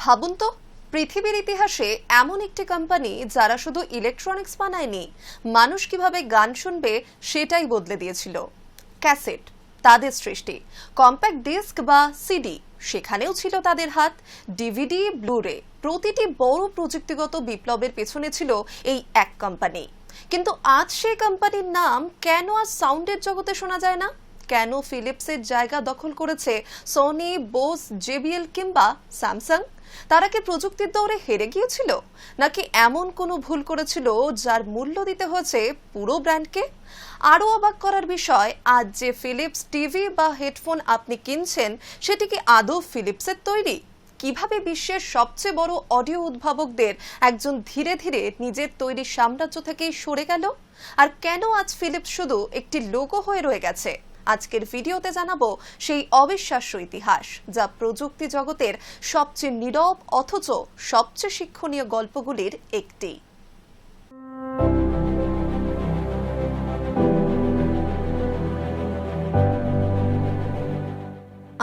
ভাবুন তো, পৃথিবীর ইতিহাসে এমন একটি কোম্পানি যারা শুধু ইলেকট্রনিক্স বানায়নি, মানুষ কিভাবে গান শুনবে সেটাই বদলে দিয়েছিল। ক্যাসেট তাদের সৃষ্টি, কম্প্যাক্ট ডিস্ক বা সিডি সেখানেও ছিল তাদের হাত, ডিভিডি, ব্লুরে, প্রতিটি বড় প্রযুক্তিগত বিপ্লবের পেছনে ছিল এই এক কোম্পানি। কিন্তু আজ সেই কোম্পানির নাম কেন আজ সাউন্ডের জগতে শোনা যায় না? কেন ফিলিপসের জায়গা দখল করেছে সোনি, বোস, জেবিএল কিংবা স্যামসাং? তারা কি প্রযুক্তির দৌড়ে হেরে গিয়েছিল, নাকি এমন কোনো ভুল করেছিল যার মূল্য দিতে হয়েছে পুরো ব্র্যান্ডকে? আরও অবাক করার বিষয়, আজ যে ফিলিপস টিভি বা হেডফোন আপনি কিনছেন সেটি কি আদৌ ফিলিপসের তৈরি? কিভাবে বিশ্বের সবচেয়ে বড় অডিও উদ্ভাবকদের একজন ধীরে ধীরে নিজের তৈরি সাম্রাজ্য থেকেই সরে গেল? আর কেন আজ ফিলিপস শুধু একটি লোগো হয়ে রয়ে গেছে? আজকের ভিডিওতে জানাবো সেই অবিশ্বাস্য ইতিহাস, যা প্রযুক্তি জগতের সবচেয়ে নীরব অথচ সবচেয়ে শিক্ষণীয় গল্পগুলির একটি।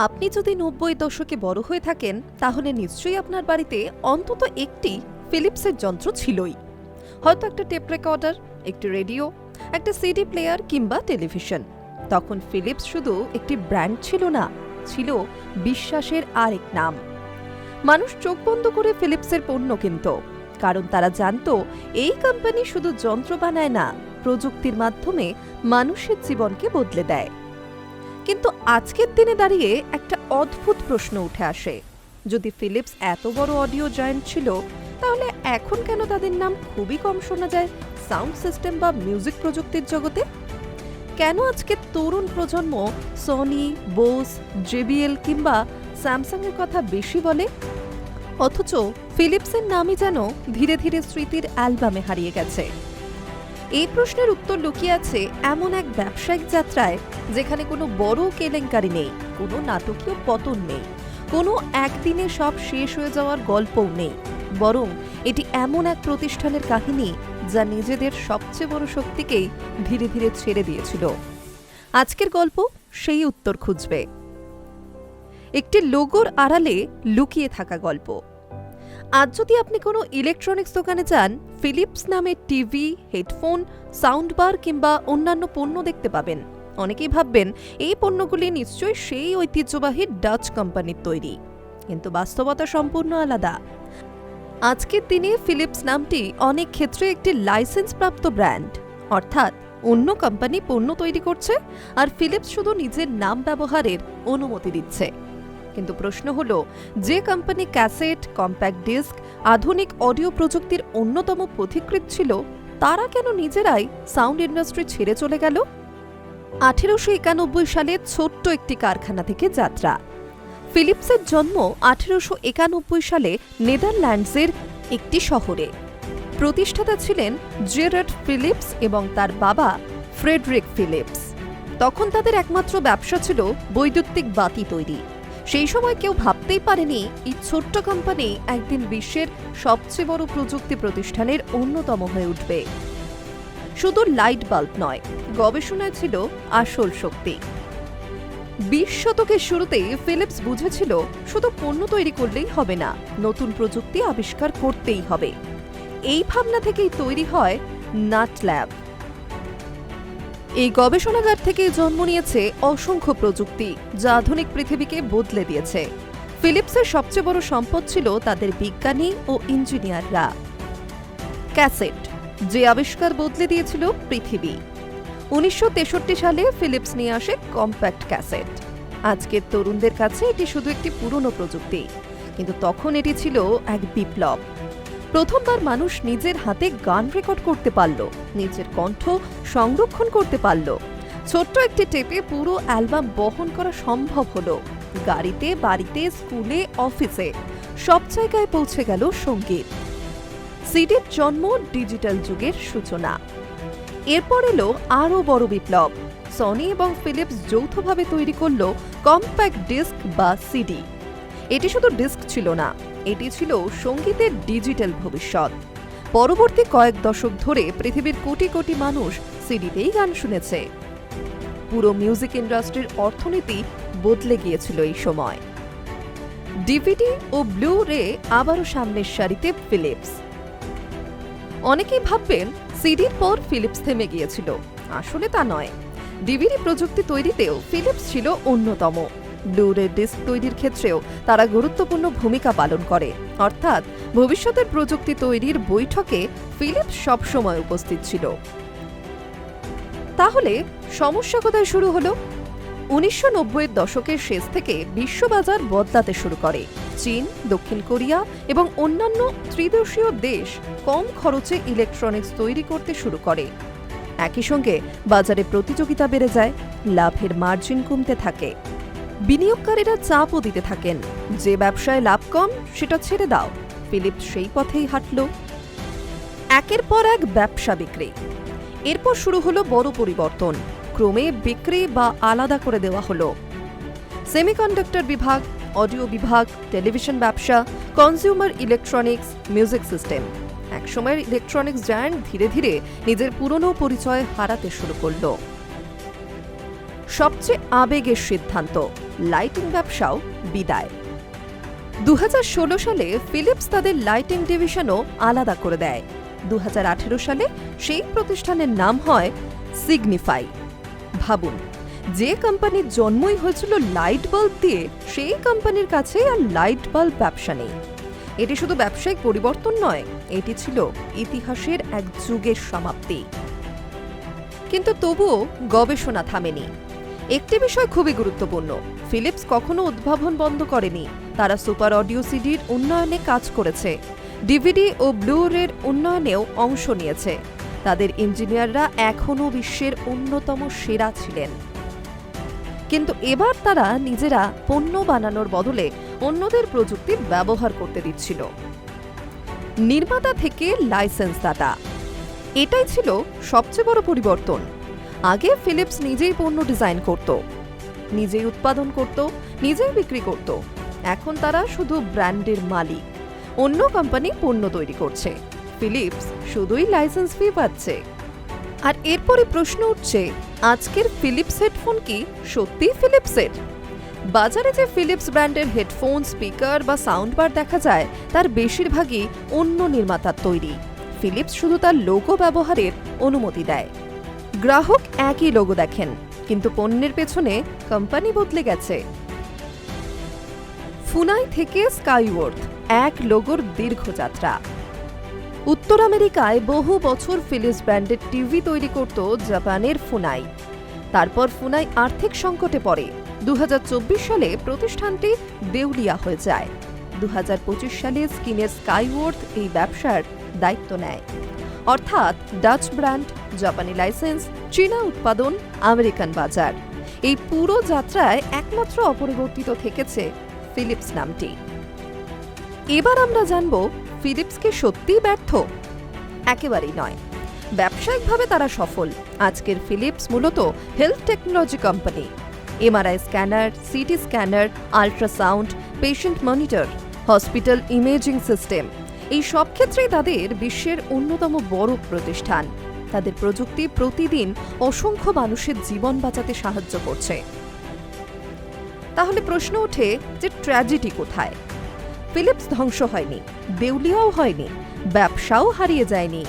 আপনি যদি ৯০ দশকে বড় হয়ে থাকেন, তাহলে নিশ্চয়ই আপনার বাড়িতে অন্তত একটি ফিলিপসের যন্ত্র ছিলই। হয়তো একটা টেপ রেকর্ডার, একটি রেডিও, একটা সিডি প্লেয়ার কিংবা টেলিভিশন। তখন ফিলিপস শুধু একটি ব্র্যান্ড ছিল না, ছিল বিশ্বাসের আরেক নাম। মানুষ চোখ বন্ধ করে ফিলিপসের পণ্য কিনত, কারণ তারা জানতো এই কোম্পানি শুধু যন্ত্র বানায় না, প্রযুক্তির মাধ্যমে মানুষের জীবনকে বদলে দেয়। কিন্তু আজকের দিনে দাঁড়িয়ে একটা অদ্ভুত প্রশ্ন উঠে আসে, যদি ফিলিপস এত বড় অডিও জায়ান্ট ছিল, তাহলে এখন কেন তাদের নাম খুবই কম শোনা যায় সাউন্ড সিস্টেম বা মিউজিক প্রযুক্তির জগতে? কেন আজকে তরুণ প্রজন্ম সোনি, বোস, জেবিএল কিংবা স্যামসাং এর কথা বেশি বলে, অথচ ফিলিপসের নামই যেন ধীরে ধীরে স্মৃতির অ্যালবামে হারিয়ে গেছে? এই প্রশ্নের উত্তর লুকিয়ে আছে এমন এক ব্যবসায়িক যাত্রায়, যেখানে কোনো বড় কেলেঙ্কারি নেই, কোনো নাটকীয় পতন নেই, কোনো একদিনে সব শেষ হয়ে যাওয়ার গল্পও নেই। বরং এটি এমন এক প্রতিষ্ঠানের কাহিনী যা নিজেদের সবচেয়ে বড় শক্তিকেই ধীরে ধীরে ছেড়ে দিয়েছিল। আজকের গল্প সেই উত্তর খুঁজবে, একটি লোগোর আড়ালে লুকিয়ে থাকা গল্প। আজ যদি আপনি কোনো ইলেকট্রনিক্স দোকানে যান, ফিলিপস নামে টিভি, হেডফোন, সাউন্ড বার কিংবা অন্যান্য পণ্য দেখতে পাবেন। অনেকেই ভাববেন এই পণ্যগুলি নিশ্চয়ই সেই ঐতিহ্যবাহী ডাচ কোম্পানির তৈরি, কিন্তু বাস্তবতা সম্পূর্ণ আলাদা। আজকের দিনে ফিলিপস নামটি অনেক ক্ষেত্রে একটি লাইসেন্স প্রাপ্ত ব্র্যান্ড, অর্থাৎ অন্য কোম্পানি পণ্য তৈরি করছে আর ফিলিপস শুধু নিজের নাম ব্যবহারের অনুমতি দিচ্ছে। কিন্তু প্রশ্ন হলো, যে কোম্পানি ক্যাসেট, কম্প্যাক্ট ডিস্ক, আধুনিক অডিও প্রযুক্তির অন্যতম পথিকৃৎ ছিল, তারা কেন নিজেরাই সাউন্ড ইন্ডাস্ট্রি ছেড়ে চলে গেল? 1891 সালে ছোট্ট একটি কারখানা থেকে যাত্রা। ফিলিপসের জন্ম 1891 সালে নেদারল্যান্ডসের একটি শহরে। প্রতিষ্ঠাতা ছিলেন জেরার্ড ফিলিপস এবং তার বাবা ফ্রেডরিক ফিলিপস। তখন তাদের একমাত্র ব্যবসা ছিল বৈদ্যুতিক বাতি তৈরি। সেই সময় কেউ ভাবতেই পারেনি এই ছোট্ট কোম্পানি একদিন বিশ্বের সবচেয়ে বড় প্রযুক্তি প্রতিষ্ঠানের অন্যতম হয়ে উঠবে। শুধু লাইট বাল্ব নয়, গবেষণায় ছিল আসল শক্তি। 20 শতকের শুরুতেই ফিলিপস বুঝেছিল শুধু পণ্য তৈরি করলেই হবে না, নতুন প্রযুক্তি আবিষ্কার করতেই হবে। এই ভাবনা থেকেই তৈরি হয় নাট ল্যাব। এই গবেষণাগার থেকে জন্ম নিয়েছে অসংখ্য প্রযুক্তি, যা আধুনিক পৃথিবীকে বদলে দিয়েছে। ফিলিপসের সবচেয়ে বড় সম্পদ ছিল তাদের বিজ্ঞানী ও ইঞ্জিনিয়াররা। ক্যাসেট, যে আবিষ্কার বদলে দিয়েছিল পৃথিবী। 1963 সালে ফিলিপস নিয়ে আসে কম্প্যাক্ট ক্যাসেট। আজকের তরুণদের কাছে এটি শুধু একটি পুরনো প্রযুক্তি, কিন্তু তখন এটি ছিল এক বিপ্লব। প্রথমবার মানুষ নিজের হাতে গান রেকর্ড করতে পারল, নিজের কণ্ঠ সংরক্ষণ করতে পারল। ছোট্ট একটি টেপে পুরো অ্যালবাম বহন করা সম্ভব হলো। গাড়িতে, বাড়িতে, স্কুলে, অফিসে সব জায়গায় পৌঁছে গেল সঙ্গীত। সিডির জন্ম, ডিজিটাল যুগের সূচনা। এরপর এলো আরও বড় বিপ্লব। সনি এবং ফিলিপস যৌথভাবে তৈরি করল কম্প্যাক্ট ডিস্ক বা সিডি। এটি শুধু ডিস্ক ছিল না, এটি ছিল সঙ্গীতের ডিজিটাল ভবিষ্যৎ। পরবর্তী কয়েক দশক ধরে পৃথিবীর কোটি কোটি মানুষ সিডিতেই গান শুনেছে। পুরো মিউজিক ইন্ডাস্ট্রির অর্থনীতি বদলে গিয়েছিল এই সময়। ডিভিডি ও ব্লু রে আবারও সামনের সারিতে ফিলিপস। অনেকেই ভাববেন সিডির পর ফিলিপস থেমে গিয়েছিল, আসলে তা নয়। ডিভিডি প্রযুক্তি তৈরিতেও ফিলিপস ছিল অন্যতম। ব্লু রে ডিস্ক তৈরির ক্ষেত্রেও তারা গুরুত্বপূর্ণ ভূমিকা পালন করে, অর্থাৎ ভবিষ্যতের প্রযুক্তি তৈরির বৈঠকে ফিলিপস সবসময় উপস্থিত ছিল। তাহলে সমস্যা কোথায় শুরু হলো? 1990-এর দশকের শেষ থেকে বিশ্ববাজার বদলাতে শুরু করে। চীন, দক্ষিণ কোরিয়া এবং অন্যান্য ত্রিদেশীয় দেশ কম খরচে ইলেকট্রনিক্স তৈরি করতে শুরু করে। একই সঙ্গে বাজারে প্রতিযোগিতা বেড়ে যায়, লাভের মার্জিন কমতে থাকে। বিনিয়োগকারীরা চাপও দিতে থাকেন, যে ব্যবসায় লাভ কম সেটা ছেড়ে দাও। ফিলিপস সেই পথেই হাঁটল। একের পর এক ব্যবসা বিক্রি। এরপর শুরু হলো বড় পরিবর্তন। ক্রমে বিক্রি বা আলাদা করে দেওয়া হলো সেমিকন্ডাক্টর বিভাগ, অডিও বিভাগ, টেলিভিশন ব্যবসা, কনজিউমার ইলেকট্রনিক্স, মিউজিক সিস্টেম। একসময়ের ইলেকট্রনিক্স জায়ান্ট ধীরে ধীরে নিজের পুরনো পরিচয় হারাতে শুরু করল। সবচেয়ে আবেগের সিদ্ধান্ত, লাইটিং ব্যবসাও বিদায়। 2016 সালে ফিলিপস তাদের লাইটিং ডিভিশনও আলাদা করে দেয়। 2018 সালে সেই প্রতিষ্ঠানের নাম হয় সিগনিফাই। ভাবুন, যে কোম্পানির জন্মই হয়েছিল লাইট বাল্ব দিয়ে, সেই কোম্পানির কাছে আর লাইট বাল্ব ব্যবসা নেই। এটি শুধু ব্যবসায়িক পরিবর্তন নয়, এটি ছিল ইতিহাসের এক যুগের সমাপ্তি। কিন্তু তবুও গবেষণা থামেনি। একটি বিষয় খুবই গুরুত্বপূর্ণ, ফিলিপস কখনো উদ্ভাবন বন্ধ করেনি। তারা সুপার অডিও সিডির উন্নয়নে কাজ করেছে, ডিভিডি ও ব্লু রের উন্নয়নেও অংশ নিয়েছে। তাদের ইঞ্জিনিয়াররা এখনও বিশ্বের অন্যতম সেরা ছিলেন। কিন্তু এবার তারা নিজেরা পণ্য বানানোর বদলে অন্যদের প্রযুক্তি ব্যবহার করতে দিচ্ছিল। নির্মাতা থেকে লাইসেন্স দাতা, এটাই ছিল সবচেয়ে বড় পরিবর্তন। আগে ফিলিপস নিজেই পণ্য ডিজাইন করত, নিজেই উৎপাদন করত, নিজেই বিক্রি করত। এখন তারা শুধু ব্র্যান্ডের মালিক। অন্য কোম্পানি পণ্য তৈরি করছে, ফিলিপস শুধুই লাইসেন্স ফি পাচ্ছে। আর এরপরে প্রশ্ন উঠছে, আজকের ফিলিপস হেডফোন কি সত্যিই ফিলিপসের? বাজারে যে ফিলিপস ব্র্যান্ডের হেডফোন, স্পিকার বা সাউন্ড বার দেখা যায়, তার বেশিরভাগই অন্য নির্মাতার তৈরি। ফিলিপস শুধু তার লোগো ব্যবহারের অনুমতি দেয়। গ্রাহক একই লোগো দেখেন, কিন্তু পণ্যের পেছনে কোম্পানি বদলে গেছে। ফুনাই থেকে স্কাইওয়ার্থ, এক লোগোর দীর্ঘ যাত্রা। উত্তর আমেরিকায় বহু বছর ফিলিপস ব্র্যান্ডের টিভি তৈরি করত জাপানের ফুনাই। তারপর ফুনাই আর্থিক সংকটে পড়ে। 2024 সালে প্রতিষ্ঠানটি দেউলিয়া হয়ে যায়। 2025 সালে স্কিনের স্কাইওয়ার্থ এই ব্যবসার দায়িত্ব নেয়। অর্থাৎ ডাচ ব্র্যান্ড, জাপানি লাইসেন্স, চীনা উৎপাদন, আমেরিকান বাজার, এই পুরো যাত্রায় একমাত্র অপরিবর্তিত থেকেছে ফিলিপস নামটি। এবার আমরা জানব, ফিলিপস কি সত্যিই ব্যর্থ? একেবারেই নয়। ব্যবসায়িকভাবে তারা সফল। আজকের ফিলিপস মূলত health technology company. MRI scanner, city scanner, ultrasound, patient monitor, hospital imaging system, এই সব ক্ষেত্রেই তাদের বিশ্বের অন্যতম বড় প্রতিষ্ঠান। তাদের প্রযুক্তি প্রতিদিন অসংখ্য মানুষের জীবন বাঁচাতে সাহায্য করছে। তাহলে প্রশ্ন ওঠে যে ট্র্যাজেডি কোথায়? ফিলিপস ধ্বংস হয়নি, দেউলিয়াও হয়নি, ব্যবসাও হারিয়ে যায়নি।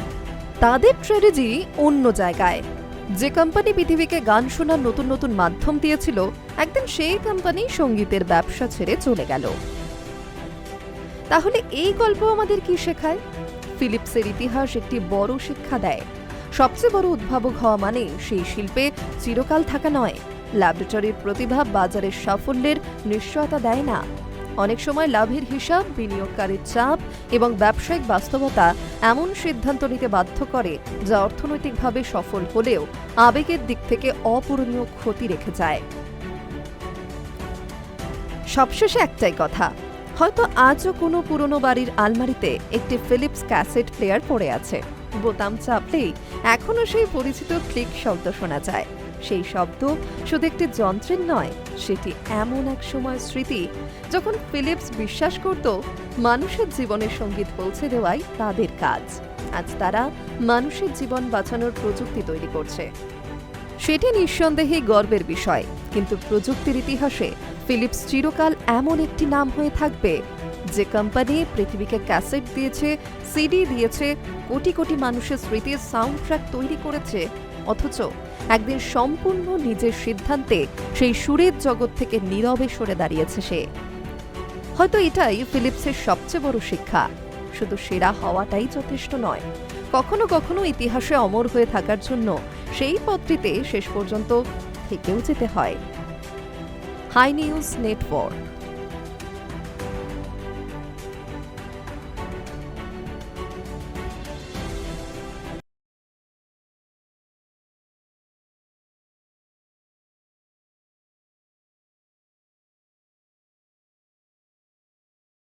তাদের ট্র্যাজেডি অন্য জায়গায়। যে কোম্পানি পৃথিবীকে গান শোনার নতুন নতুন মাধ্যম দিয়েছিল, একদিন সেই কোম্পানি সঙ্গীতের ব্যবসা ছেড়ে চলে গেল। তাহলে এই গল্প আমাদের কি শেখায়? ফিলিপসের ইতিহাস একটি বড় শিক্ষা দেয়। সবচেয়ে বড় উদ্ভাবক হওয়া মানে সেই শিল্পে চিরকাল থাকা নয়। ল্যাবরেটরির প্রতিভা বাজারের সাফল্যের নিশ্চয়তা দেয় না। অনেক সময় লাভের হিসাব, বিনিয়োগকারীর চাপ এবং ব্যবসায়িক বাস্তবতা এমন সিদ্ধান্ত নিতে বাধ্য করে যা অর্থনৈতিকভাবে সফল হলেও আবেগের দিক থেকে অপূরণীয় ক্ষতি রেখে যায়। সবশেষে একটাই কথা, হয়তো আজও কোনো পুরনো বাড়ির আলমারিতে একটি ফিলিপস ক্যাসেট প্লেয়ার পড়ে আছে। বোতাম চাপলেই এখনো সেই পরিচিত ক্লিক শব্দ শোনা যায়। সেই শব্দ শুধু একটি যন্ত্রের নয়, সেটি এমন এক সময় স্মৃতি যখন ফিলিপস বিশ্বাস করত মানুষের জীবনের সঙ্গীত পৌঁছে দেওয়াই তাদের কাজ। আজ তারা মানুষের জীবন বাঁচানোর প্রযুক্তি তৈরি করছে। সেটি নিঃসন্দেহে গর্বের বিষয়, কিন্তু প্রযুক্তির ইতিহাসে ফিলিপস চিরকাল এমন একটি নাম হয়ে থাকবে যে কোম্পানি পৃথিবীকে ক্যাসেট দিয়েছে, সিডি দিয়েছে, কোটি কোটি মানুষের স্মৃতির সাউন্ড ট্র্যাক তৈরি করেছে, অথচ একদিন সম্পূর্ণ নিজের সিদ্ধান্তে সেই সুরের জগৎ থেকে নীরবে সরে দাঁড়িয়েছে সে। হয়তো এটাই ফিলিপসের সবচেয়ে বড় শিক্ষা, শুধু সেরা হওয়াটাই যথেষ্ট নয়, কখনো কখনো ইতিহাসে অমর হয়ে থাকার জন্য সেই পথটিতে শেষ পর্যন্ত থেকেও যেতে হয়। Hi news network.